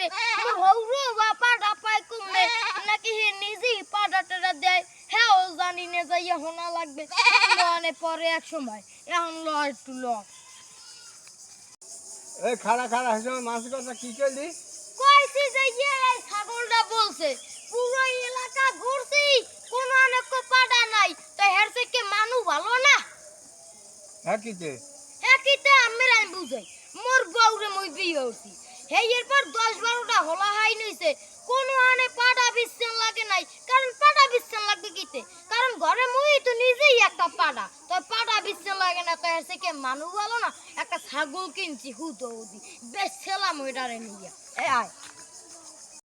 লাগবে মোর হৌরো বা পাড়া পায় কমবে নাকি হে নিজেই পাড়াটা দেয় হ্যাঁ ও জানি না যাইয়া হোনা লাগবে মানে পরে এক সময় এখন ল একটু ল এই খাড়া খাড়া হিসেবে মাছের কথা কি করলি? কইছি যে এই ছাগলটা বলছে পুরো এলাকা ঘুরছি কোনো অনেক পাড়া নাই তো হের থেকে মানু ভালো না হ্যাঁ কিতে একিতে আমি বুঝাই মোর বউরে মই বিয়ে হইছি হেই এরপর 10-12টা হলা হাই নইছে কোনো আনে পাড়া বিছন লাগে নাই কারণ পাড়া বিছন লাগবে কিতে কারণ ঘরে মই তো নিজেই একটা পাড়া তো পাড়া বিছন লাগে না তো এসে কে মানু ভালো না একটা ছাগল কিনছি হুদৌদি বেশ ছেলাম ওইটারে নিয়া এ আয়